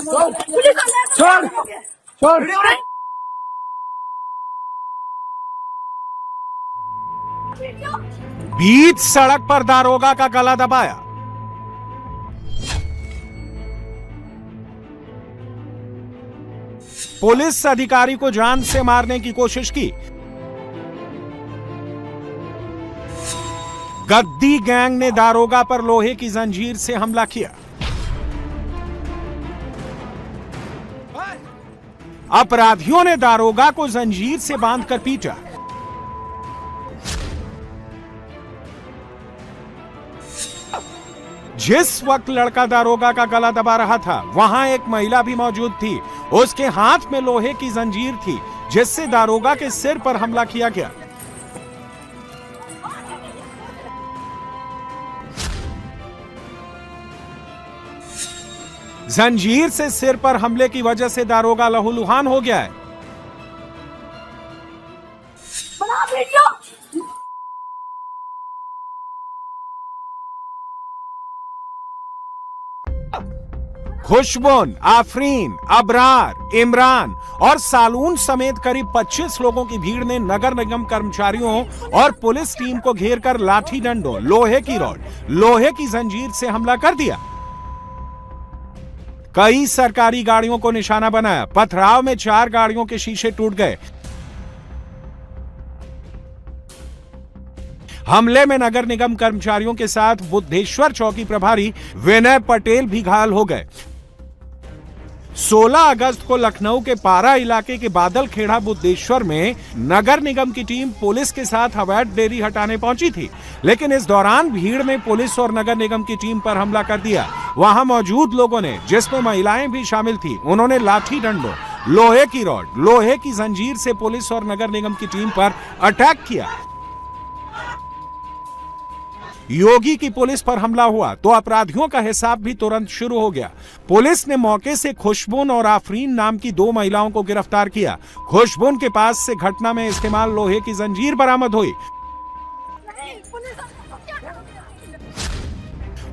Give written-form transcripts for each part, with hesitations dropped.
छोड़ छोड़। बीच सड़क पर दारोगा का गला दबाया। पुलिस अधिकारी को जान से मारने की कोशिश की। गद्दी गैंग ने दारोगा पर लोहे की जंजीर से हमला किया। अपराधियों ने दारोगा को जंजीर से बांधकर पीटा। जिस वक्त लड़का दारोगा का गला दबा रहा था, वहां एक महिला भी मौजूद थी। उसके हाथ में लोहे की जंजीर थी, जिससे दारोगा के सिर पर हमला किया गया। जंजीर से सिर पर हमले की वजह से दारोगा लहूलुहान हो गया है। खुशबुन, आफरीन, अबरार, इमरान और सालून समेत करीब 25 लोगों की भीड़ ने नगर निगम कर्मचारियों और पुलिस टीम को घेरकर लाठी डंडों, लोहे की रॉड, लोहे की जंजीर से हमला कर दिया। कई सरकारी गाड़ियों को निशाना बनाया। पथराव में 4 गाड़ियों के शीशे टूट गए। हमले में नगर निगम कर्मचारियों के साथ बुद्धेश्वर चौकी प्रभारी विनय पटेल भी घायल हो गए। 16 अगस्त को लखनऊ के पारा इलाके के बादल खेड़ा बुद्धेश्वर में नगर निगम की टीम पुलिस के साथ अवैध डेयरी हटाने पहुंची थी, लेकिन इस दौरान भीड़ में पुलिस और नगर निगम की टीम पर हमला कर दिया। वहां मौजूद लोगों ने, जिसमें महिलाएं भी शामिल थी, उन्होंने लाठी डंडों, लोहे की रॉड, लोहे की जंजीर से पुलिस और नगर निगम की टीम पर अटैक किया। योगी की पुलिस पर हमला हुआ तो अपराधियों का हिसाब भी तुरंत शुरू हो गया। पुलिस ने मौके से खुशबुन और आफरीन नाम की 2 महिलाओं को गिरफ्तार किया। खुशबुन के पास से घटना में इस्तेमाल लोहे की जंजीर बरामद हुई।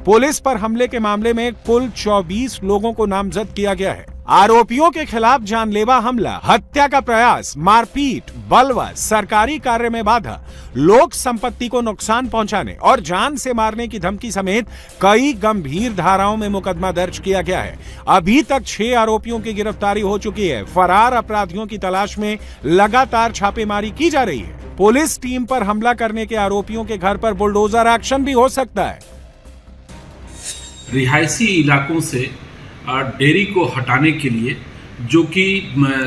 पुलिस पर हमले के मामले में कुल 24 लोगों को नामजद किया गया है। आरोपियों के खिलाफ जानलेवा हमला, हत्या का प्रयास, मारपीट, बलवा, सरकारी कार्य में बाधा, लोक संपत्ति को नुकसान पहुंचाने और जान से मारने की धमकी समेत कई गंभीर धाराओं में मुकदमा दर्ज किया गया है। अभी तक 6 आरोपियों की गिरफ्तारी हो चुकी है। फरार अपराधियों की तलाश में लगातार छापेमारी की जा रही है। पुलिस टीम पर हमला करने के आरोपियों के घर पर बुलडोजर एक्शन भी हो सकता है। रिहायशी इलाकों से डेयरी को हटाने के लिए, जो कि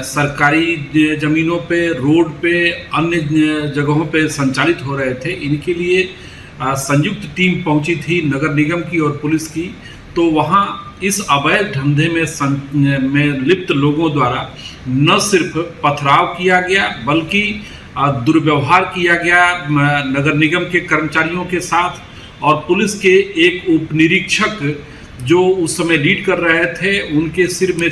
सरकारी ज़मीनों पे, रोड पे, अन्य जगहों पे संचालित हो रहे थे, इनके लिए संयुक्त टीम पहुंची थी नगर निगम की और पुलिस की। तो वहां इस अवैध धंधे में लिप्त लोगों द्वारा न सिर्फ पथराव किया गया, बल्कि दुर्व्यवहार किया गया नगर निगम के कर्मचारियों के साथ। और पुलिस के एक उप निरीक्षक जो उस समय लीड कर रहे थे, उनके सिर में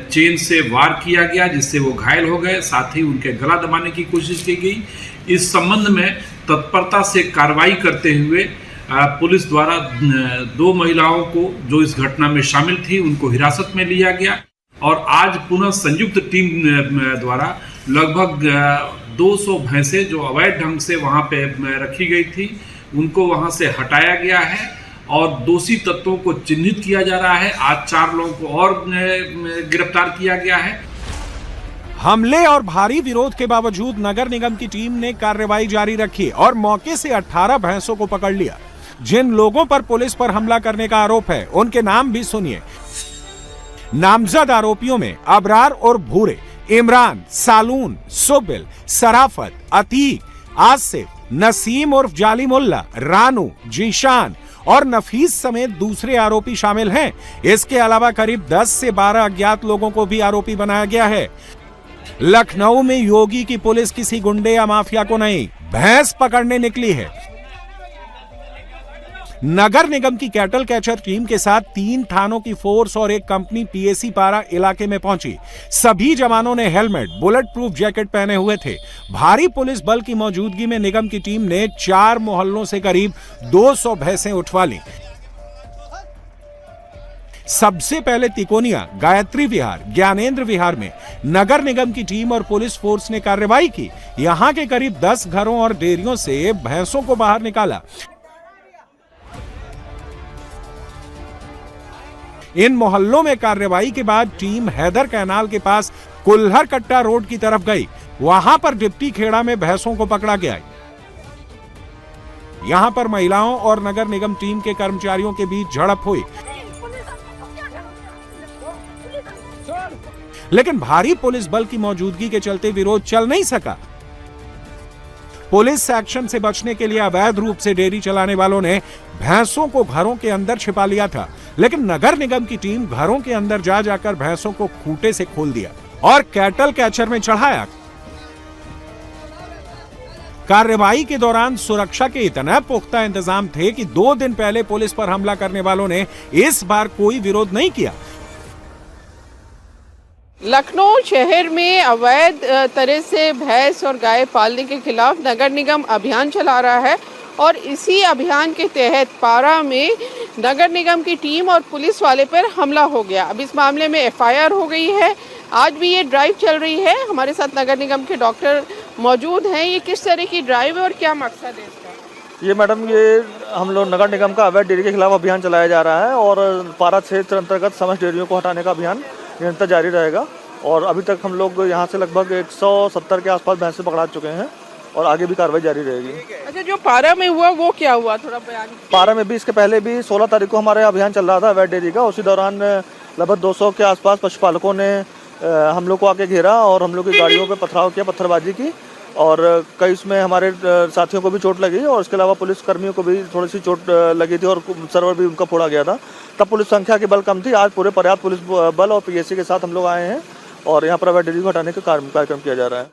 चेन से वार किया गया, जिससे वो घायल हो गए। साथ ही उनके गला दबाने की कोशिश की गई। इस संबंध में तत्परता से कार्रवाई करते हुए पुलिस द्वारा 2 महिलाओं को जो इस घटना में शामिल थी, उनको हिरासत में लिया गया। और आज पुनः संयुक्त टीम द्वारा लगभग 200 भैंसें जो अवैध ढंग से वहां पे रखी गई थी, उनको वहां से हटाया गया है और दोषी तत्वों को चिन्हित किया जा रहा है। आज 4 लोगों को और गिरफ्तार किया गया है। हमले और भारी विरोध के बावजूद नगर निगम की टीम ने कार्रवाई जारी रखी और मौके से 18 भैंसों को पकड़ लिया। जिन लोगों पर पुलिस पर हमला करने का आरोप है, उनके नाम भी सुनिए। नामजद आरोपियों में अबरार और भूरे, इमरान, सालून, सुबिल, सराफत, अतीक, आसिफ, नसीम उर्फ जाली मुल्ला, रानू, जीशान और नफीस समेत दूसरे आरोपी शामिल हैं। इसके अलावा करीब 10 से 12 अज्ञात लोगों को भी आरोपी बनाया गया है। लखनऊ में योगी की पुलिस किसी गुंडे या माफिया को नहीं, भैंस पकड़ने निकली है। नगर निगम की कैटल कैचर टीम के साथ 3 थानों की फोर्स और एक कंपनी पीएसी पारा इलाके में पहुंची। सभी जवानों ने हेलमेट, बुलेट प्रूफ जैकेट पहने हुए थे। भारी पुलिस बल की मौजूदगी में निगम की टीम ने 4 मोहल्लों से करीब 200 भैंसें उठवा ली। सबसे पहले तिकोनिया, गायत्री विहार, ज्ञानेंद्र विहार में नगर निगम की टीम और पुलिस फोर्स ने कार्रवाई की। यहां के करीब 10 घरों और डेयरियों से भैंसों को बाहर निकाला। इन मोहल्लों में कार्रवाई के बाद टीम हैदर कैनाल के पास कुल्हर कट्टा रोड की तरफ गई। वहां पर डिप्टी खेड़ा में भैंसों को पकड़ा गया। यहां पर महिलाओं और नगर निगम टीम के कर्मचारियों के बीच झड़प हुई, लेकिन भारी पुलिस बल की मौजूदगी के चलते विरोध चल नहीं सका। पुलिस एक्शन से बचने के लिए अवैध रूप से डेयरी चलाने वालों ने भैंसों को घरों के अंदर छिपा लिया था, लेकिन नगर निगम की टीम घरों के अंदर जा जाकर भैंसों को खूंटे से खोल दिया और कैटल कैचर में चढ़ाया। कार्रवाई के दौरान सुरक्षा के इतने पुख्ता इंतजाम थे कि 2 दिन पहले पुलिस पर हमला करने वालों ने इस बार कोई विरोध नहीं किया। लखनऊ शहर में अवैध तरह से भैंस और गाय पालने के खिलाफ नगर निगम अभियान चला रहा है और इसी अभियान के तहत पारा में नगर निगम की टीम और पुलिस वाले पर हमला हो गया। अब इस मामले में एफआईआर हो गई है। आज भी ये ड्राइव चल रही है। हमारे साथ नगर निगम के डॉक्टर मौजूद हैं। ये किस तरह की ड्राइव है और क्या मकसद है इसका? ये मैडम, ये हम लोग नगर निगम का अवैध डेयरी के खिलाफ अभियान चलाया जा रहा है और पारा क्षेत्र अंतर्गत समस्त डेयरियों को हटाने का अभियान निरंतर जारी रहेगा। और अभी तक हम लोग यहाँ से लगभग 170 के आसपास भैंसे पकड़ा चुके हैं और आगे भी कार्रवाई जारी रहेगी। अच्छा, जो पारा में हुआ वो क्या हुआ, थोड़ा बयान? पारा में भी इसके पहले भी 16 तारीख को हमारे अभियान चल रहा था अवैध डेयरी का। उसी दौरान लगभग 200 के आसपास पशुपालकों ने हम लोग को आके घेरा और हम लोग की गाड़ियों पे पथराव किया, पत्थरबाजी की और कई उसमें हमारे साथियों को भी चोट लगी और इसके अलावा पुलिस कर्मियों को भी थोड़ी सी चोट लगी थी और सर्वर भी उनका फोड़ा गया था। तब पुलिस संख्या की बल कम थी। आज पूरे पर्याप्त पुलिस बल और पीएससी के साथ हम लोग आए हैं और यहाँ पर अवैध डेयरी को हटाने का कार्यक्रम किया जा रहा है।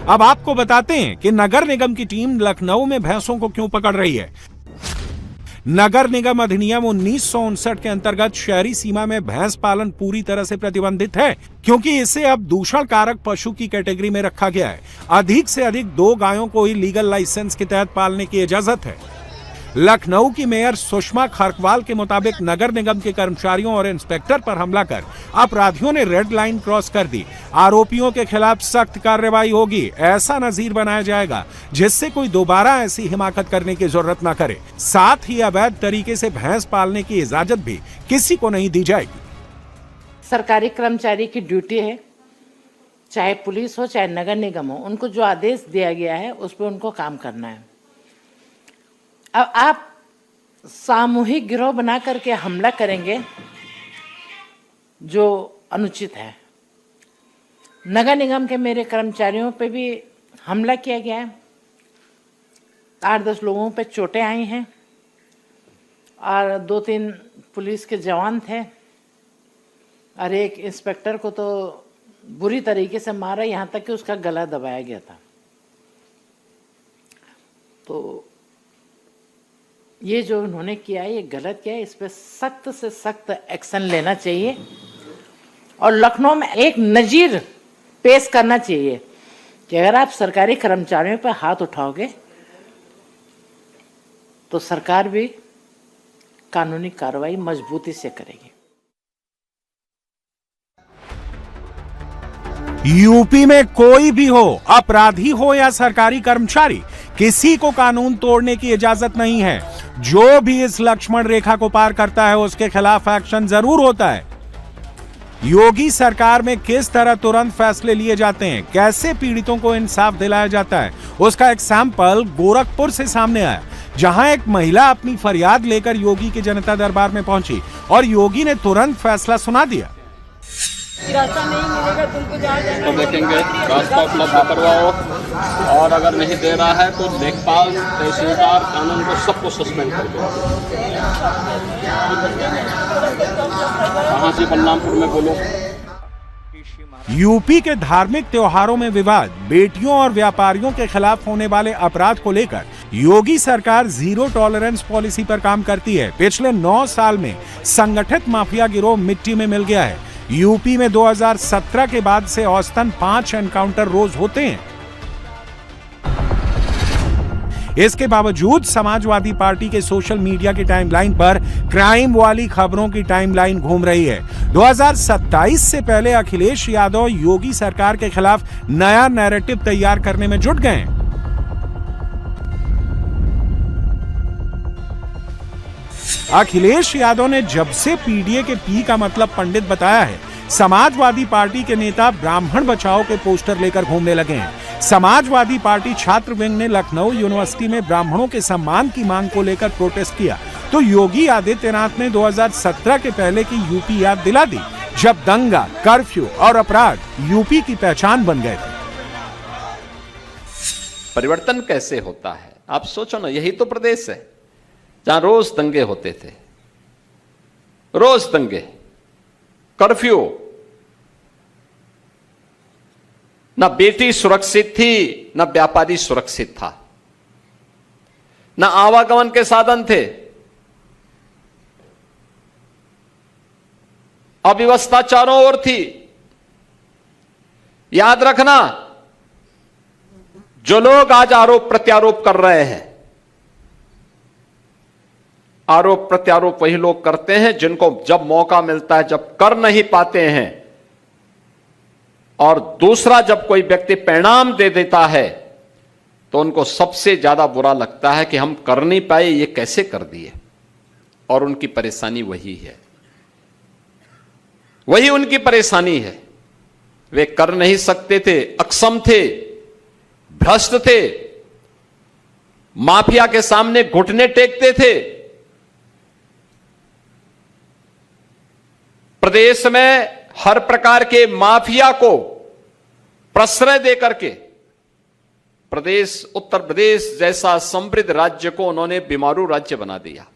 अब आपको बताते हैं कि नगर निगम की टीम लखनऊ में भैंसों को क्यों पकड़ रही है। नगर निगम अधिनियम 1959 के अंतर्गत शहरी सीमा में भैंस पालन पूरी तरह से प्रतिबंधित है, क्योंकि इसे अब दूषण कारक पशु की कैटेगरी में रखा गया है। अधिक से अधिक 2 गायों को ही लीगल लाइसेंस के तहत पालने की इजाजत है। लखनऊ की मेयर सुषमा खरकवाल के मुताबिक नगर निगम के कर्मचारियों और इंस्पेक्टर पर हमला कर अपराधियों ने रेड लाइन क्रॉस कर दी। आरोपियों के खिलाफ सख्त कार्रवाई होगी। ऐसा नजीर बनाया जाएगा जिससे कोई दोबारा ऐसी हिमाकत करने की जरूरत न करे। साथ ही अवैध तरीके से भैंस पालने की इजाजत भी किसी को नहीं दी जाएगी। सरकारी कर्मचारी की ड्यूटी है, चाहे पुलिस हो चाहे नगर निगम हो, उनको जो आदेश दिया गया है उस पर उनको काम करना है। अब आप सामूहिक गिरोह बना करके हमला करेंगे जो अनुचित है। नगर निगम के मेरे कर्मचारियों पे भी हमला किया गया है। 8-10 लोगों पे चोटें आई हैं और 2-3 पुलिस के जवान थे और एक इंस्पेक्टर को तो बुरी तरीके से मारा, यहाँ तक कि उसका गला दबाया गया था। तो ये जो उन्होंने किया है ये गलत किया है। इस पर सख्त से सख्त एक्शन लेना चाहिए और लखनऊ में एक नजीर पेश करना चाहिए कि अगर आप सरकारी कर्मचारियों पर हाथ उठाओगे तो सरकार भी कानूनी कार्रवाई मजबूती से करेगी। यूपी में कोई भी हो, अपराधी हो या सरकारी कर्मचारी, किसी को कानून तोड़ने की इजाजत नहीं है। जो भी इस लक्ष्मण रेखा को पार करता है उसके खिलाफ एक्शन जरूर होता है। योगी सरकार में किस तरह तुरंत फैसले लिए जाते हैं, कैसे पीड़ितों को इंसाफ दिलाया जाता है, उसका एक सैंपल गोरखपुर से सामने आया, जहां एक महिला अपनी फरियाद लेकर योगी के जनता दरबार में पहुंची और योगी ने तुरंत फैसला सुना दिया। रास्ता नहीं मिलेगा तुमको जहाँ जाना तो देखेंगे, रास्ता उपलब्ध करवाओ और अगर नहीं दे रहा है तो लेखपाल, तहसीलदार, कानून को सबको सस्पेंड कर दो। कहाँ से बलरामपुर में बोलो। यूपी के धार्मिक त्योहारों में विवाद, बेटियों और व्यापारियों के खिलाफ होने वाले अपराध को लेकर योगी सरकार जीरो टॉलरेंस पॉलिसी पर काम करती है। पिछले 9 साल में संगठित माफिया गिरोह मिट्टी में मिल गया है। यूपी में 2017 के बाद से औसतन 5 एनकाउंटर रोज होते हैं। इसके बावजूद समाजवादी पार्टी के सोशल मीडिया की टाइमलाइन पर क्राइम वाली खबरों की टाइमलाइन घूम रही है। 2027 से पहले अखिलेश यादव योगी सरकार के खिलाफ नया नैरेटिव तैयार करने में जुट गए। अखिलेश यादव ने जब से पीडीए के पी का मतलब पंडित बताया है, समाजवादी पार्टी के नेता ब्राह्मण बचाओ के पोस्टर लेकर घूमने लगे हैं। समाजवादी पार्टी छात्र विंग ने लखनऊ यूनिवर्सिटी में ब्राह्मणों के सम्मान की मांग को लेकर प्रोटेस्ट किया, तो योगी आदित्यनाथ ने 2017 के पहले की यूपी याद दिला दी, जब दंगा, कर्फ्यू और अपराध यूपी की पहचान बन गए थे। परिवर्तन कैसे होता है आप सोचो ना, यही तो प्रदेश है जहां रोज दंगे होते थे, रोज दंगे, कर्फ्यू, ना बेटी सुरक्षित थी, ना व्यापारी सुरक्षित था, ना आवागमन के साधन थे, अव्यवस्था चारों ओर थी। याद रखना, जो लोग आज आरोप प्रत्यारोप कर रहे हैं, आरोप प्रत्यारोप वही लोग करते हैं जिनको जब मौका मिलता है, जब कर नहीं पाते हैं, और दूसरा जब कोई व्यक्ति परिणाम दे देता है तो उनको सबसे ज्यादा बुरा लगता है कि हम कर नहीं पाए, ये कैसे कर दिए। और उनकी परेशानी वही है, वही उनकी परेशानी है। वे कर नहीं सकते थे, अक्षम थे, भ्रष्ट थे, माफिया के सामने घुटने टेकते थे। प्रदेश में हर प्रकार के माफिया को प्रश्रय देकर के प्रदेश, उत्तर प्रदेश जैसा समृद्ध राज्य को उन्होंने बीमारू राज्य बना दिया।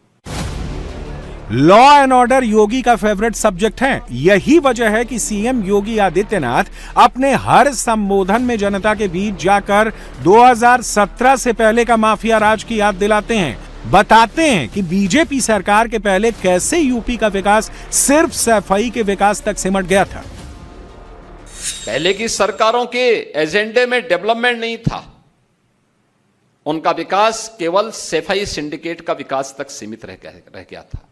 लॉ एंड ऑर्डर योगी का फेवरेट सब्जेक्ट है। यही वजह है कि सीएम योगी आदित्यनाथ अपने हर संबोधन में जनता के बीच जाकर 2017 से पहले का माफिया राज की याद दिलाते हैं, बताते हैं कि बीजेपी सरकार के पहले कैसे यूपी का विकास सिर्फ सफाई के विकास तक सिमट गया था। पहले की सरकारों के एजेंडे में डेवलपमेंट नहीं था, उनका विकास केवल सफाई सिंडिकेट का विकास तक सीमित रह गया था।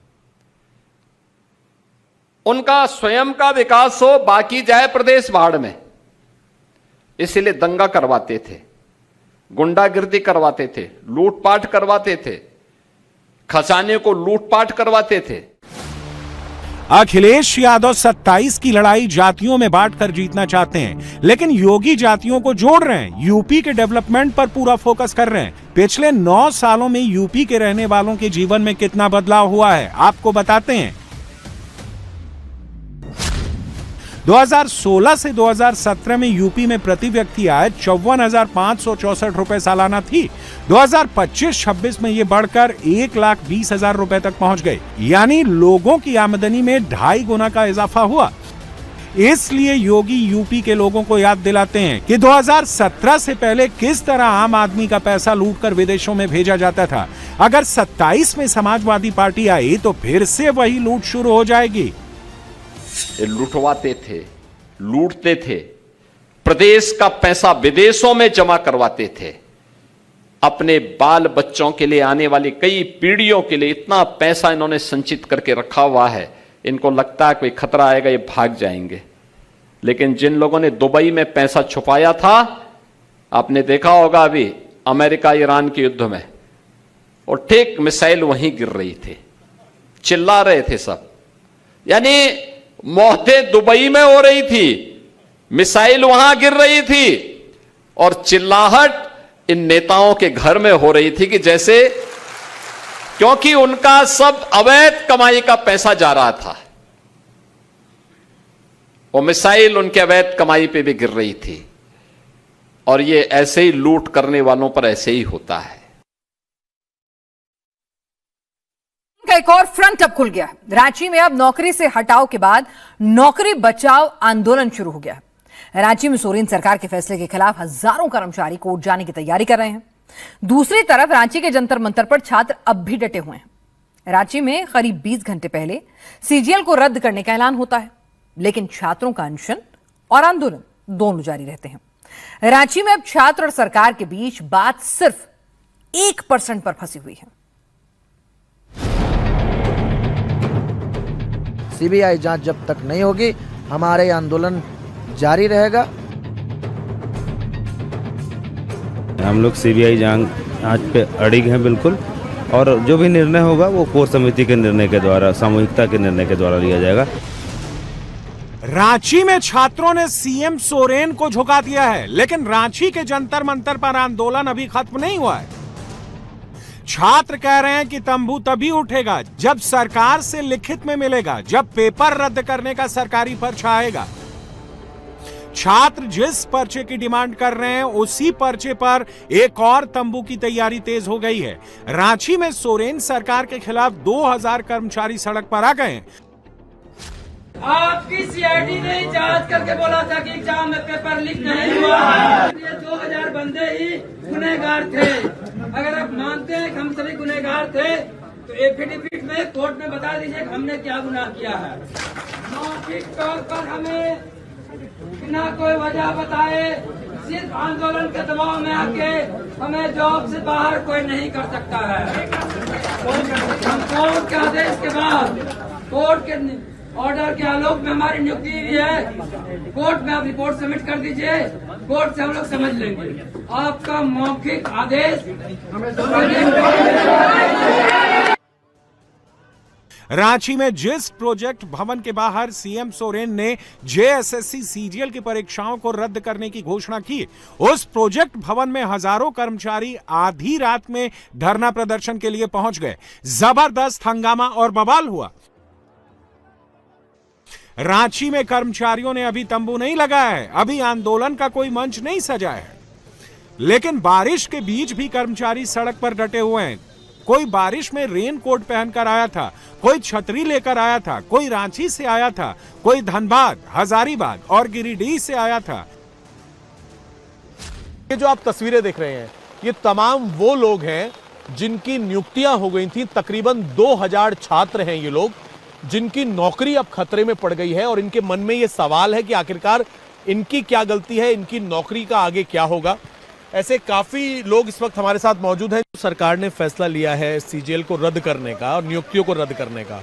उनका स्वयं का विकास हो, बाकी जाए प्रदेश बाढ़ में, इसलिए दंगा करवाते थे, गुंडागिर्दी करवाते थे, लूटपाट करवाते थे, खजाने को लूटपाट करवाते थे। अखिलेश यादव 27 की लड़ाई जातियों में बांटकर जीतना चाहते हैं, लेकिन योगी जातियों को जोड़ रहे हैं, यूपी के डेवलपमेंट पर पूरा फोकस कर रहे हैं। पिछले 9 सालों में यूपी के रहने वालों के जीवन में कितना बदलाव हुआ है, आपको बताते हैं। 2016 से 2017 में यूपी में प्रति व्यक्ति आय 54,564 रुपए सालाना थी। 2025-26 में ये बढ़कर 1,20,000 रुपए तक पहुंच गई, यानी लोगों की आमदनी में 2.5 गुना का इजाफा हुआ। इसलिए योगी यूपी के लोगों को याद दिलाते हैं कि 2017 से पहले किस तरह आम आदमी का पैसा लूटकर विदेशों में भेजा जाता था। अगर 27 में समाजवादी पार्टी आई तो फिर से वही लूट शुरू हो जाएगी। लुटवाते थे, लूटते थे, प्रदेश का पैसा विदेशों में जमा करवाते थे, अपने बाल बच्चों के लिए, आने वाली कई पीढ़ियों के लिए इतना पैसा इन्होंने संचित करके रखा हुआ है, इनको लगता है कोई खतरा आएगा ये भाग जाएंगे। लेकिन जिन लोगों ने दुबई में पैसा छुपाया था, आपने देखा होगा अभी अमेरिका ईरान के युद्ध में, और ठीक मिसाइल वहीं गिर रही थी, चिल्ला रहे थे सब, यानी मौतें दुबई में हो रही थी, मिसाइल वहां गिर रही थी, और चिल्लाहट इन नेताओं के घर में हो रही थी कि जैसे, क्योंकि उनका सब अवैध कमाई का पैसा जा रहा था, वो मिसाइल उनके अवैध कमाई पे भी गिर रही थी। और ये ऐसे ही लूट करने वालों पर ऐसे ही होता है। एक और फ्रंट अब खुल गया है। रांची में अब नौकरी से हटाओ के बाद नौकरी बचाओ आंदोलन शुरू हो गया है। रांची में सोरेन सरकार के फैसले के खिलाफ हजारों कर्मचारी कोर्ट जाने की तैयारी कर रहे हैं। दूसरी तरफ रांची के जंतर मंतर पर छात्र अब भी डटे हुए हैं। रांची में करीब 20 घंटे पहले सीजीएल को रद्द करने का ऐलान होता है, लेकिन छात्रों का अनशन और आंदोलन दोनों जारी रहते हैं। रांची में अब छात्र और सरकार के बीच बात सिर्फ 1% पर फंसी हुई है। सीबीआई जांच जब तक नहीं होगी हमारा ये आंदोलन जारी रहेगा। हम लोग सीबीआई जांच पे अड़िग हैं बिल्कुल, और जो भी निर्णय होगा वो कोर समिति के निर्णय के द्वारा, सामूहिकता के निर्णय के द्वारा लिया जाएगा। रांची में छात्रों ने सीएम सोरेन को झुका दिया है, लेकिन रांची के जंतर मंतर पर आंदोलन अभी खत्म नहीं हुआ है। छात्र कह रहे हैं कि तंबू तभी उठेगा जब सरकार से लिखित में मिलेगा, जब पेपर रद्द करने का सरकारी पर्चा आएगा। छात्र जिस पर्चे की डिमांड कर रहे हैं उसी पर्चे पर एक और तंबू की तैयारी तेज हो गई है। रांची में सोरेन सरकार के खिलाफ 2000 कर्मचारी सड़क पर आ गए हैं। आपकी सीआईडी ने जांच करके बोला था कि एग्जाम में पेपर लीक नहीं हुआ है। ये 2000 बंदे ही गुनहगार थे। अगर आप मानते हैं कि हम सभी गुनहगार थे तो एफिडेविट में कोर्ट में बता दीजिए कि हमने क्या गुनाह किया है। मौखिक तौर पर हमें बिना कोई वजह बताए सिर्फ आंदोलन के दबाव में आके हमें जॉब से बाहर कोई नहीं कर सकता है। हम कोर्ट के आदेश के बाद, कोर्ट के ऑर्डर के आलोक में हमारी नियुक्ति हुई है। कोर्ट में आप रिपोर्ट सबमिट कर दीजिए, कोर्ट से हम लोग समझ लेंगे। आपका मौखिक आदेश रांची में जिस प्रोजेक्ट भवन के बाहर सीएम सोरेन ने जेएसएससी सीजीएल की परीक्षाओं को रद्द करने की घोषणा की, उस प्रोजेक्ट भवन में हजारों कर्मचारी आधी रात में धरना प्रदर्शन के लिए पहुंच गए। जबरदस्त हंगामा और बवाल हुआ। रांची में कर्मचारियों ने अभी तंबू नहीं लगाया है, अभी आंदोलन का कोई मंच नहीं सजा है, लेकिन बारिश के बीच भी कर्मचारी सड़क पर डटे हुए हैं। कोई बारिश में रेन कोट पहनकर आया था, कोई छतरी लेकर आया था, कोई रांची से आया था, कोई धनबाद, हजारीबाग और गिरिडीह से आया था। ये जो आप तस्वीरें देख रहे हैं, ये तमाम वो लोग हैं जिनकी नियुक्तियां हो गई थी। तकरीबन 2000 छात्र हैं ये लोग, जिनकी नौकरी अब खतरे में पड़ गई है और इनके मन में ये सवाल है कि आखिरकार इनकी क्या गलती है, इनकी नौकरी का आगे क्या होगा। ऐसे काफी लोग इस वक्त हमारे साथ मौजूद हैं। सरकार ने फैसला लिया है सीजीएल को रद्द करने का और नियुक्तियों को रद्द करने का,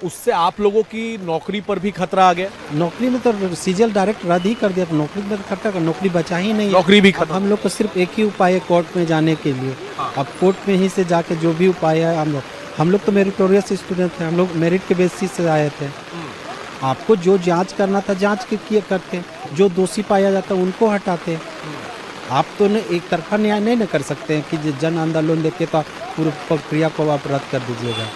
उससे आप लोगों की नौकरी पर भी खतरा आ गया? नौकरी में तो सीजीएल डायरेक्ट रद्द ही कर दिया, तो नौकरी में तो खतरा, नौकरी बचा ही नहीं। नौकरी भी खत्म। हम लोग को सिर्फ एक ही उपाय है कोर्ट में जाने के लिए। अब कोर्ट में ही से जाके जो भी उपाय है, हम लोग तो मेरिटोरियस स्टूडेंट थे, हम लोग मेरिट के बेसिस से आए थे। आपको जो जांच करना था जांच के करते, जो दोषी पाया जाता उनको हटाते। आप तो एक तरफा न्याय नहीं न कर सकते हैं कि जन आंदोलन देके तो पूरी प्रक्रिया को आप रद्द कर दीजिएगा।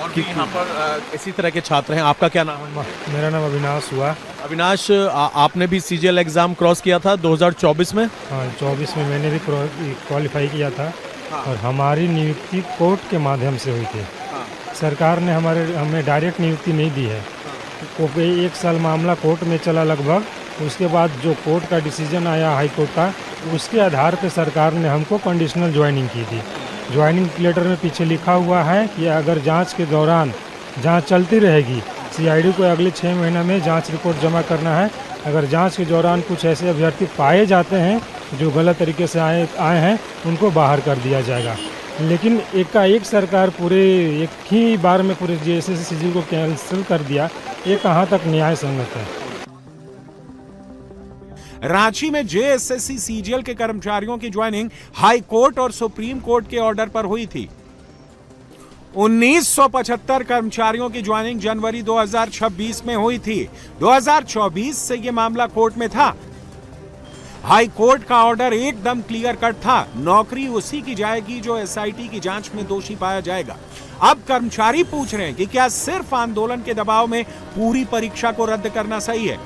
और भी यहाँ पर इसी तरह के छात्र हैं। आपका क्या नाम है? मेरा नाम अविनाश हुआ। अविनाश, आपने भी सीजीएल एग्जाम क्रॉस किया था 2024 में? हाँ, 24 में मैंने भी क्वालिफाई किया था। और हमारी नियुक्ति कोर्ट के माध्यम से हुई थी। सरकार ने हमें डायरेक्ट नियुक्ति नहीं दी है। एक साल मामला कोर्ट में चला लगभग, उसके बाद जो कोर्ट का डिसीजन आया हाई कोर्ट का, उसके आधार पर सरकार ने हमको कंडीशनल ज्वाइनिंग की थी। ज्वाइनिंग लेटर में पीछे लिखा हुआ है कि अगर जांच के दौरान जांच चलती रहेगी, सीआईडी को अगले 6 महीने में जांच रिपोर्ट जमा करना है। अगर जांच के दौरान कुछ ऐसे अभ्यर्थी पाए जाते हैं जो गलत तरीके से आए हैं, उनको बाहर कर दिया जाएगा। लेकिन एकाएक सरकार पूरे एक ही बार में पूरे जेएसएससी सीजीएल को कैंसिल कर दिया। ये कहाँ तक न्याय संगत है? रांची में जेएसएससी सीजीएल के कर्मचारियों की ज्वाइनिंग हाई कोर्ट और सुप्रीम कोर्ट के ऑर्डर पर हुई थी। 1975 कर्मचारियों की ज्वाइनिंग जनवरी 2026 में हुई थी। 2024 से यह मामला कोर्ट में था। हाई कोर्ट का ऑर्डर एकदम क्लियर कट था, नौकरी उसी की जाएगी जो एसआईटी की जांच में दोषी पाया जाएगा। अब कर्मचारी पूछ रहे हैं कि क्या सिर्फ आंदोलन के दबाव में पूरी परीक्षा को रद्द करना सही है?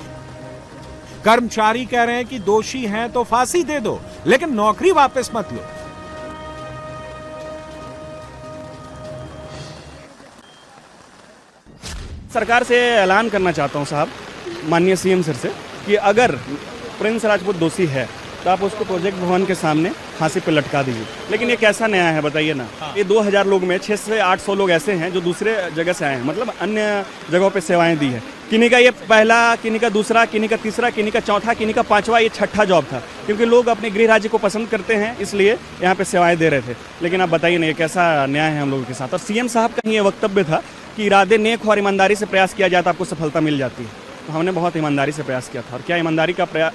कर्मचारी कह रहे हैं कि दोषी हैं तो फांसी दे दो, लेकिन नौकरी वापस मत लो। सरकार से ऐलान करना चाहता हूं साहब, माननीय सीएम सर से, कि अगर प्रिंस राजपूत दोषी है तो आप उसको प्रोजेक्ट भवन के सामने फांसी पे लटका दीजिए। लेकिन ये कैसा न्याय है बताइए ना। ये 2000 लोग में 600 से 800 लोग ऐसे हैं जो दूसरे जगह से आए हैं, मतलब अन्य जगहों पे सेवाएं दी है। किन्हीं का ये पहला, किन्हीं का दूसरा, किन्हीं का तीसरा, किन्हीं का चौथा, किन्हीं का पांचवा, ये छठा जॉब था, क्योंकि लोग अपने गृह राज्य को पसंद करते हैं इसलिए यहाँ पे सेवाएं दे रहे थे। लेकिन आप बताइए ना ये कैसा न्याय है हम लोगों के साथ। और सीएम साहब का ये वक्तव्य था कि इरादे नेक और ईमानदारी से प्रयास किया जाए तो आपको सफलता मिल जाती है। तो हमने बहुत ईमानदारी से प्रयास किया था, और क्या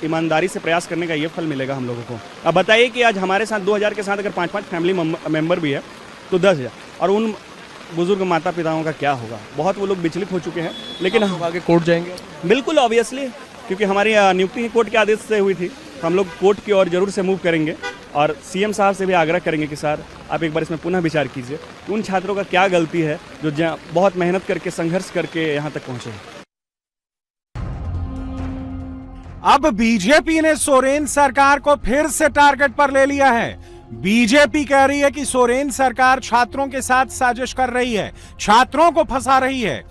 ईमानदारी से प्रयास करने का ये फल मिलेगा हम लोगों को। अब बताइए कि आज हमारे साथ 2000 के साथ अगर 5-5 फैमिली मेंबर भी है तो 10,000, और उन बुजुर्ग माता पिताओं का क्या होगा। बहुत वो लोग विचलित हो चुके हैं। लेकिन हम आगे कोर्ट जाएंगे? बिल्कुल, ऑब्वियसली, क्योंकि हमारी नियुक्ति ही कोर्ट के आदेश से हुई थी, तो हम लोग कोर्ट की ओर जरूर से मूव करेंगे। और सीएम साहब से भी आग्रह करेंगे कि सर आप एक बार इसमें पुनः विचार कीजिए कि उन छात्रों का क्या गलती है जो बहुत मेहनत करके, संघर्ष करके यहाँ तक पहुँचे। अब बीजेपी ने सोरेन सरकार को फिर से टारगेट पर ले लिया है। बीजेपी कह रही है कि सोरेन सरकार छात्रों के साथ साजिश कर रही है, छात्रों को फंसा रही है।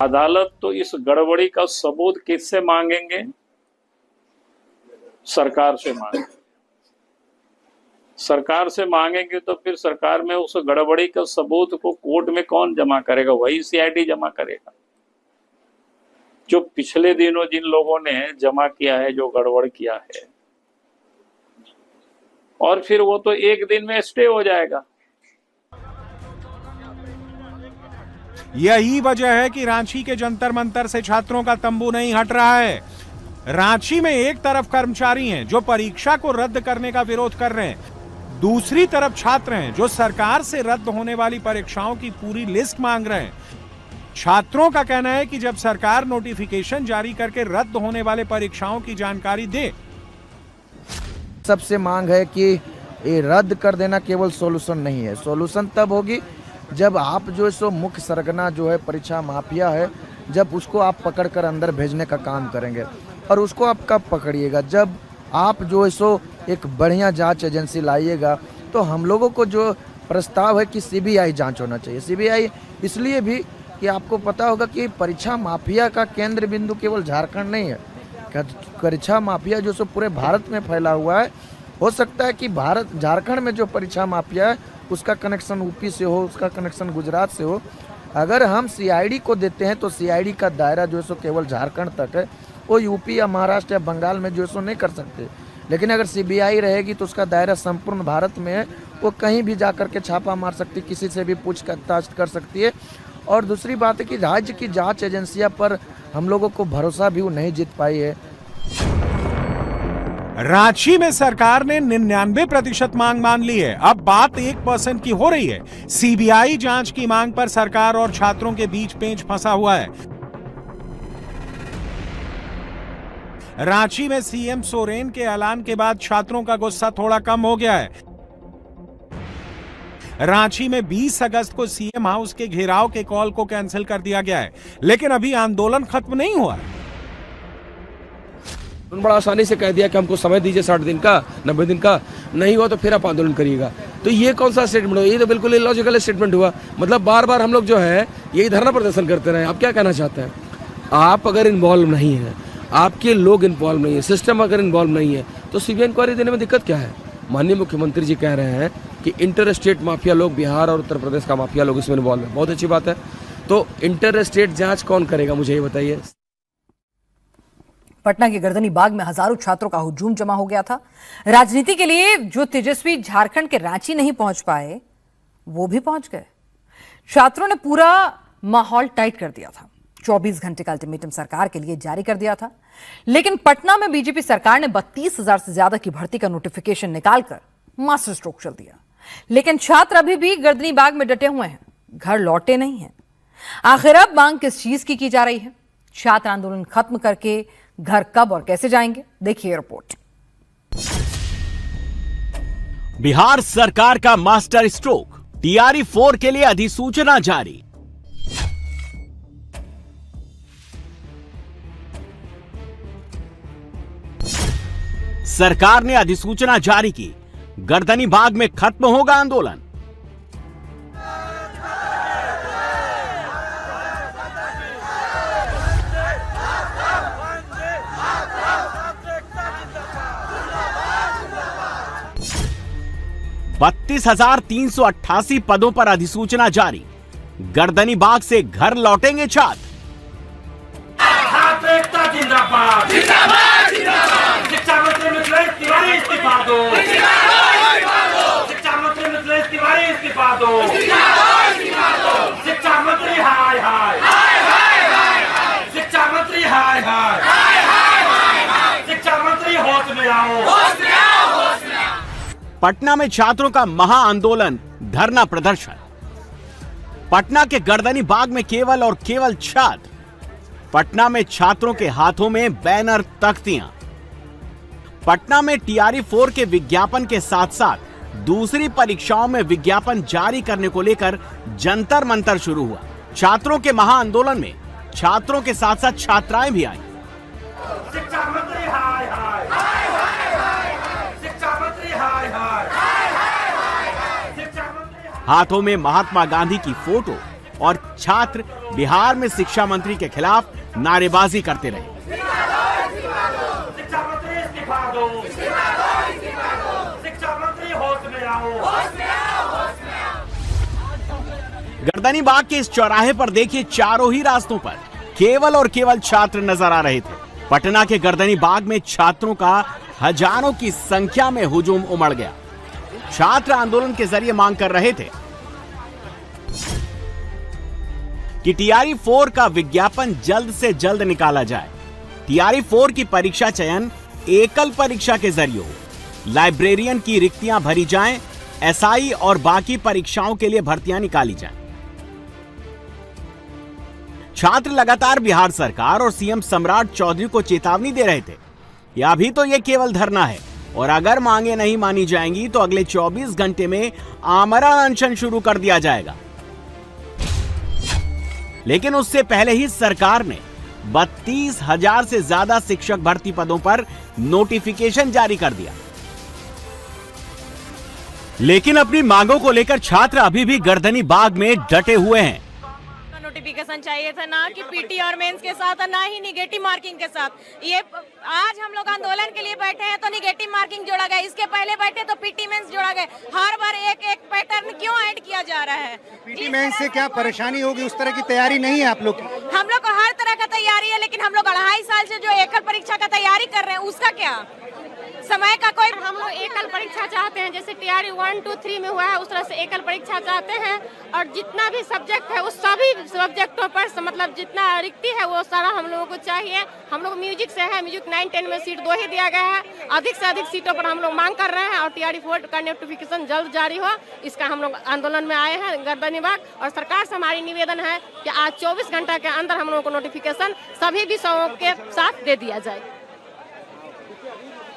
अदालत तो इस गड़बड़ी का सबूत किससे मांगेंगे? सरकार से मांगेंगे। सरकार से मांगेंगे तो फिर सरकार में उस गड़बड़ी का सबूत को कोर्ट में कौन जमा करेगा? वही सीआईडी जमा करेगा। जो पिछले दिनों जिन लोगों ने जमा किया है, जो गड़बड़ किया है, और फिर वो तो एक दिन में स्टे हो जाएगा। यही वजह है कि रांची के जंतर मंतर से छात्रों का तंबू नहीं हट रहा है। रांची में एक तरफ कर्मचारी हैं जो परीक्षा को रद्द करने का विरोध कर रहे हैं, दूसरी तरफ छात्र हैं जो सरकार से रद्द होने वाली परीक्षाओं की पूरी लिस्ट मांग रहे हैं। छात्रों का कहना है कि जब सरकार नोटिफिकेशन जारी करके रद्द होने वाले परीक्षाओं की जानकारी दे। सबसे मांग है कि ये रद्द कर देना केवल सॉल्यूशन नहीं है। सॉल्यूशन तब होगी जब आप जो है सो मुख्य सरगना जो है परीक्षा माफिया है, जब उसको आप पकड़कर अंदर भेजने का काम करेंगे। और उसको आप कब पकड़िएगा? जब आप जो है सो एक बढ़िया जांच एजेंसी लाइएगा। तो हम लोगों को जो प्रस्ताव है कि सीबीआई जांच होना चाहिए। सीबीआई इसलिए भी कि आपको पता होगा कि परीक्षा माफिया का केंद्र बिंदु केवल झारखंड नहीं है, परीक्षा माफिया जो सो पूरे भारत में फैला हुआ है। हो सकता है कि झारखंड में जो परीक्षा माफिया है उसका कनेक्शन यूपी से हो, उसका कनेक्शन गुजरात से हो। अगर हम सीआईडी को देते हैं तो सीआईडी का दायरा जो है सो केवल झारखंड तक है, वो यूपी या महाराष्ट्र या बंगाल में जो है सो नहीं कर सकते। लेकिन अगर सीबीआई रहेगी तो उसका दायरा संपूर्ण भारत में है, वो कहीं भी जाकर के छापा मार सकती, किसी से भी पूछताछ कर सकती है। और दूसरी बात है कि राज्य की जांच एजेंसियां पर हम लोगों को भरोसा भी नहीं जीत पाई है। रांची में सरकार ने 99% मांग मान ली है। अब बात 1% की हो रही है। सीबीआई जांच की मांग पर सरकार और छात्रों के बीच पेंच फंसा हुआ है। रांची में सीएम सोरेन के ऐलान के बाद छात्रों का गुस्सा थोड़ा कम हो गया है। रांची में 20 अगस्त को सीएम हाउस के घेराव के कॉल को कैंसिल कर दिया गया है, लेकिन अभी आंदोलन खत्म नहीं हुआ। बड़ा आसानी से कह दिया कि हमको समय दीजिए 60 दिन का, 90 दिन का, नहीं हुआ तो फिर आप आंदोलन करिएगा। तो ये कौन सा स्टेटमेंट हुआ? ये तो बिल्कुल इलॉजिकल स्टेटमेंट हुआ। मतलब बार बार हम लोग जो है यही धरना प्रदर्शन करते रहे। आप क्या कहना चाहते हैं? आप अगर इन्वॉल्व नहीं है, आपके लोग इन्वॉल्व नहीं है, सिस्टम अगर इन्वॉल्व नहीं है, तो सीबीआई इंक्वायरी देने में दिक्कत क्या है? माननीय मुख्यमंत्री जी कह रहे हैं कि इंटर स्टेट माफिया लोग, बिहार और उत्तर प्रदेश का माफिया लोग इसमें इन्वॉल्व है। बहुत अच्छी बात है। तो इंटर स्टेट जांच कौन करेगा, मुझे ये बताइए। पटना के गर्दनी बाग में हजारों छात्रों का हुजूम जमा हो गया था। राजनीति के लिए जो तेजस्वी झारखंड के रांची नहीं पहुंच पाए, वो भी पहुंच गए। छात्रों ने पूरा माहौल टाइट कर दिया था। 24 घंटे का अल्टीमेटम सरकार के लिए जारी कर दिया था। लेकिन पटना में बीजेपी सरकार ने 32,000 से ज्यादा की भर्ती का नोटिफिकेशन निकालकर मास्टर स्ट्रोक चल दिया। लेकिन छात्र अभी भी गर्दनी बाग में डटे हुए हैं, घर लौटे नहीं हैं। आखिर अब मांग किस चीज की जा रही है? छात्र आंदोलन खत्म करके घर कब और कैसे जाएंगे? देखिए रिपोर्ट। बिहार सरकार का मास्टर स्ट्रोक, टीआरई 4 के लिए अधिसूचना जारी। सरकार ने अधिसूचना जारी की, गर्दनी बाग में खत्म होगा आंदोलन। 32,388 पदों पर अधिसूचना जारी। गर्दनी बाग से घर लौटेंगे छात्र। जिंदाबाद जिंदाबाद जिंदाबाद। शिक्षा मंत्री मिथिलेश तिवारी इस्तीफा दो। शिक्षा मंत्री मिथिलेश तिवारी इस्तीफा दो। शिक्षा मंत्री हाय हाय। शिक्षा मंत्री हाय हाय। शिक्षा मंत्री होश में आओ। पटना में छात्रों का महा आंदोलन, धरना प्रदर्शन। पटना के गर्दनी बाग में केवल और केवल छात्र। पटना में छात्रों के हाथों में बैनर, तख्तियां। पटना में टीआरई 4 के विज्ञापन के साथ साथ दूसरी परीक्षाओं में विज्ञापन जारी करने को लेकर जंतर मंतर शुरू हुआ। छात्रों के महा आंदोलन में छात्रों के साथ साथ छात्राएं भी आईं। शिक्षा मंत्री हाय हाय। शिक्षा मंत्री हाय हाय। हाथों में महात्मा गांधी की फोटो और छात्र बिहार में शिक्षा मंत्री के खिलाफ नारेबाजी करते रहे। शिक्षा मंत्री इस्तीफा दो। शिक्षा मंत्री होश में आओ। गर्दनी बाग के इस चौराहे पर देखिए, चारों ही रास्तों पर केवल और केवल छात्र नजर आ रहे थे। पटना के गर्दनी बाग में छात्रों का हजारों की संख्या में हुजूम उमड़ गया। छात्र आंदोलन के जरिए मांग कर रहे थे कि टीआरई 4 का विज्ञापन जल्द से जल्द निकाला जाए। टीआरई 4 की परीक्षा चयन एकल परीक्षा के जरिए हो। लाइब्रेरियन की रिक्तियां भरी जाएं, एसआई और बाकी परीक्षाओं के लिए भर्तियां निकाली जाएं। छात्र लगातार बिहार सरकार और सीएम सम्राट चौधरी को चेतावनी दे रहे थे कि अभी तो यह केवल धरना है और अगर मांगे नहीं मानी जाएंगी तो अगले 24 घंटे में आमरण अनशन शुरू कर दिया जाएगा। लेकिन उससे पहले ही सरकार ने 32,000 से ज्यादा शिक्षक भर्ती पदों पर नोटिफिकेशन जारी कर दिया। लेकिन अपनी मांगों को लेकर छात्र अभी भी गर्दनी बाग में डटे हुए हैं। नोटिफिकेशन चाहिए था, ना कि पीटी और मेंस के साथ, ना ही निगेटिव मार्किंग के साथ। ये आज हम लोग आंदोलन के लिए बैठे हैं तो निगेटिव मार्किंग जोड़ा गया, इसके पहले बैठे तो पीटी मेंस जोड़ा गया। हर बार एक एक पैटर्न क्यों ऐड किया जा रहा है? पीटी मेंस से क्या परेशानी होगी? उस तरह की तैयारी नहीं है आप लोग की? हम लोग को हर तरह का तैयारी है, लेकिन हम लोग 2.5 साल से जो एकल परीक्षा का तैयारी कर रहे हैं उसका क्या समय का कोई? हम लोग एकल परीक्षा चाहते हैं, जैसे टीआरई 1, 2, 3 में हुआ है, उस तरह से एकल परीक्षा चाहते हैं। और जितना भी सब्जेक्ट है उस सभी सब्जेक्टों पर मतलब जितना रिक्ति है वो सारा हम लोगों को चाहिए। हम लोग म्यूजिक से है, म्यूजिक 9, 10 में सीट 2 ही दिया गया है। अधिक से अधिक सीटों पर हम लोग मांग कर रहे हैं और टीआरई 4 का नोटिफिकेशन जल्द जारी हो, इसका हम लोग आंदोलन में आए हैं गर्दनी बाग। और सरकार से हमारी निवेदन है कि आज 24 घंटा के अंदर हम लोगों को नोटिफिकेशन सभी विषयों के साथ दे दिया जाए।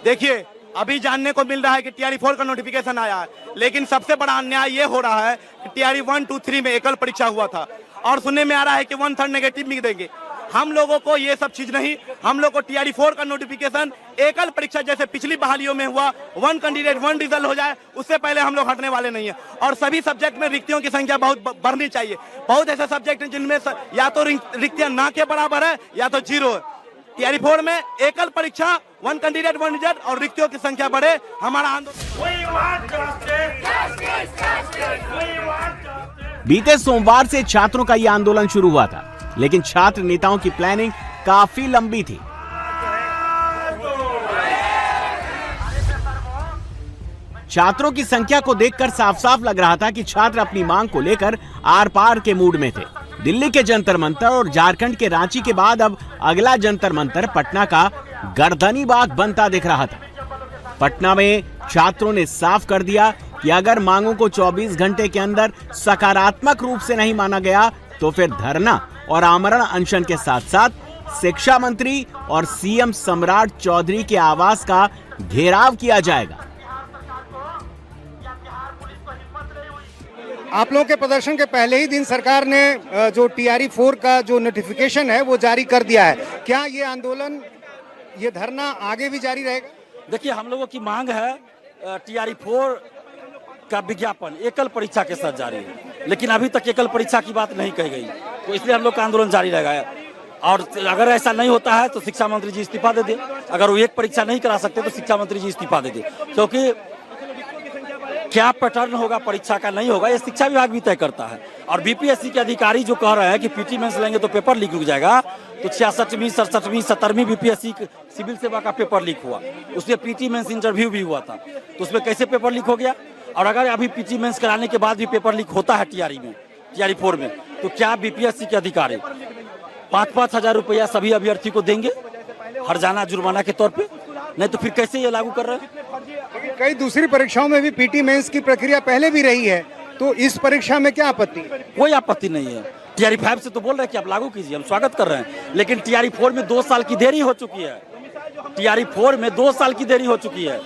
देखिए, अभी जानने को मिल रहा है कि टीआरई 4 का नोटिफिकेशन आया है, लेकिन सबसे बड़ा अन्याय ये हो रहा है कि टीआरई 1, 2, 3 में एकल परीक्षा हुआ था और सुनने में आ रहा है कि 1/3 नेगेटिव भी देंगे। हम लोगों को ये सब चीज नहीं, हम लोग को टीआरई 4 का नोटिफिकेशन एकल परीक्षा जैसे पिछली बहालियों में हुआ 1 कैंडिडेट 1 रिजल्ट हो जाए, उससे पहले हम लोग हटने वाले नहीं है। और सभी सब्जेक्ट में रिक्तियों की संख्या बहुत बढ़नी चाहिए। बहुत ऐसे सब्जेक्ट हैं जिनमें या तो रिक्तियां ना के बराबर है या तो 0 है। टीआरई 4 में एकल परीक्षा 1 कैंडिडेट 1 रिजल्ट और रिक्तियों की संख्या बढ़े। हमारा आंदोलन बीते सोमवार से छात्रों का यह आंदोलन शुरू हुआ था, लेकिन छात्र नेताओं की प्लानिंग काफी लंबी थी। छात्रों की संख्या को देखकर साफ साफ लग रहा था कि छात्र अपनी मांग को लेकर आर पार के मूड में थे। दिल्ली के जंतर मंतर और झारखंड के रांची के बाद अब अगला जंतर मंतर पटना का गर्दनी बाग बनता दिख रहा था। पटना में छात्रों ने साफ कर दिया कि अगर मांगों को 24 घंटे के अंदर सकारात्मक रूप से नहीं माना गया तो फिर धरना और आमरण अनशन के साथ साथ शिक्षा मंत्री और सीएम सम्राट चौधरी के आवास का घेराव किया जाएगा। आप लोगों के प्रदर्शन के पहले ही दिन सरकार ने जो टीआरई 4 का जो नोटिफिकेशन है वो जारी कर दिया है। क्या ये आंदोलन, ये धरना आगे भी जारी रहेगा? देखिए, हम लोगों की मांग है टीआरई 4 का विज्ञापन एकल परीक्षा के साथ जारी है, लेकिन अभी तक एकल परीक्षा की बात नहीं कही गई, तो इसलिए हम लोग का आंदोलन जारी रहेगा। और अगर ऐसा नहीं होता है तो शिक्षा मंत्री जी इस्तीफा दे दे। अगर वो एक परीक्षा नहीं करा सकते तो शिक्षा मंत्री जी इस्तीफा दे दे, क्योंकि क्या पैटर्न होगा परीक्षा का नहीं होगा, ये शिक्षा विभाग भी तय करता है। और बीपीएससी के अधिकारी जो कह रहे हैं कि पीटी मेंस लेंगे तो पेपर लीक हो जाएगा, तो 66वीं 67वीं 70वीं बीपीएससी सिविल सेवा का पेपर लीक हुआ, उसमें पीटी मेंस इंटरव्यू भी हुआ था, तो उसमें कैसे पेपर लीक हो गया? और अगर अभी पीटी मेंस कराने के बाद भी पेपर लीक होता है टीआरई में, टीआरई 4 में, तो क्या बीपीएससी के अधिकारी 5-5 हजार रुपया सभी अभ्यर्थी को देंगे हर्जाना जुर्माना के तौर पे? नहीं तो फिर कैसे ये लागू कर रहे हैं? कई दूसरी परीक्षाओं में भी पीटी मेंस की प्रक्रिया पहले भी रही है, तो इस परीक्षा में क्या आपत्ति? कोई आपत्ति नहीं है। टीआरई 5 से तो बोल रहे हैं कि आप लागू कीजिए, हम स्वागत कर रहे हैं, लेकिन टीआरई 4 में 2 साल की देरी हो चुकी है। टीआरई 4 में 2 साल की देरी हो चुकी है।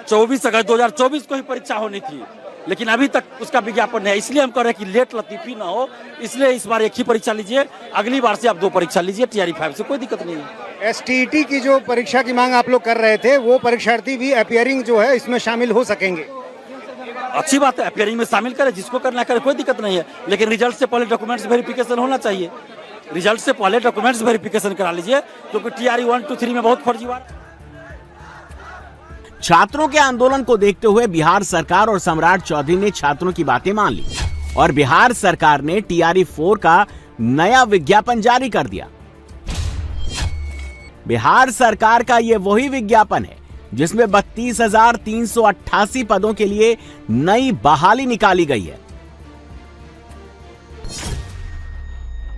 24 अगस्त 2024 को ही परीक्षा होनी थी, लेकिन अभी तक उसका विज्ञापन नहीं है। इसलिए हम कह रहे हैं कि लेट लतीफी ना हो, इसलिए इस बार एक ही परीक्षा लीजिए, अगली बार से आप 2 परीक्षा लीजिए। टीआरई 5 से कोई दिक्कत नहीं है। एसटीईटी की जो परीक्षा की मांग आप लोग कर रहे थे, वो परीक्षार्थी भी अपीयरिंग जो है इसमें शामिल हो सकेंगे? अच्छी बात है, अपीयरिंग में शामिल करें, जिसको करना करे, कोई दिक्कत नहीं है, लेकिन रिजल्ट से पहले डॉक्यूमेंट्स वेरिफिकेशन होना चाहिए। रिजल्ट से पहले डॉक्यूमेंट्स वेरिफिकेशन करा लीजिए, क्योंकि टीआरई 1, 2, 3 में बहुत फर्जीवाड़ा। छात्रों के आंदोलन को देखते हुए बिहार सरकार और सम्राट चौधरी ने छात्रों की बातें मान ली और बिहार सरकार ने टीआरई 4 का नया विज्ञापन जारी कर दिया। बिहार सरकार का यह वही विज्ञापन है जिसमें 32,388 पदों के लिए नई बहाली निकाली गई है।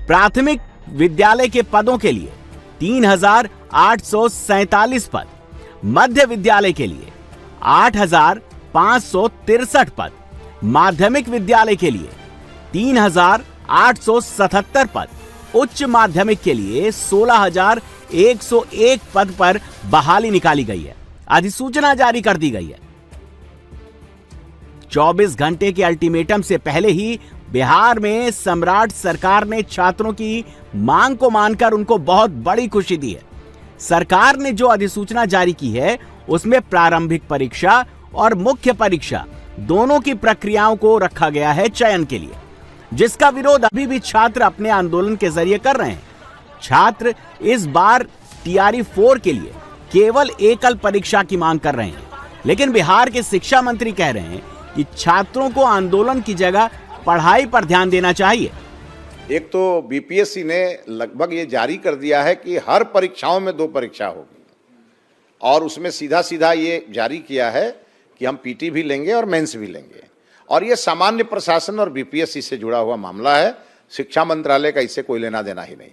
प्राथमिक विद्यालय के पदों के लिए 3,847 पद, मध्य विद्यालय के लिए 8,563 पद, माध्यमिक विद्यालय के लिए 3,877 पद, उच्च माध्यमिक के लिए 16,101 पद पर बहाली निकाली गई है। अधिसूचना जारी कर दी गई है। 24 घंटे के अल्टीमेटम से पहले ही बिहार में सम्राट सरकार ने छात्रों की मांग को मानकर उनको बहुत बड़ी खुशी दी है। सरकार ने जो अधिसूचना जारी की है उसमें प्रारंभिक परीक्षा और मुख्य परीक्षा दोनों की प्रक्रियाओं को रखा गया है चयन के लिए, जिसका विरोध अभी भी छात्र अपने आंदोलन के जरिए कर रहे हैं। छात्र इस बार टीआरई 4 के लिए केवल एकल परीक्षा की मांग कर रहे हैं, लेकिन बिहार के शिक्षा मंत्री कह रहे हैं कि छात्रों को आंदोलन की जगह पढ़ाई पर ध्यान देना चाहिए। एक तो बीपीएससी ने लगभग ये जारी कर दिया है कि हर परीक्षाओं में 2 परीक्षा होगी, और उसमें सीधा सीधा ये जारी किया है कि हम पीटी भी लेंगे और मेंस भी लेंगे, और ये सामान्य प्रशासन और बीपीएससी से जुड़ा हुआ मामला है। शिक्षा मंत्रालय का इससे कोई लेना देना ही नहीं।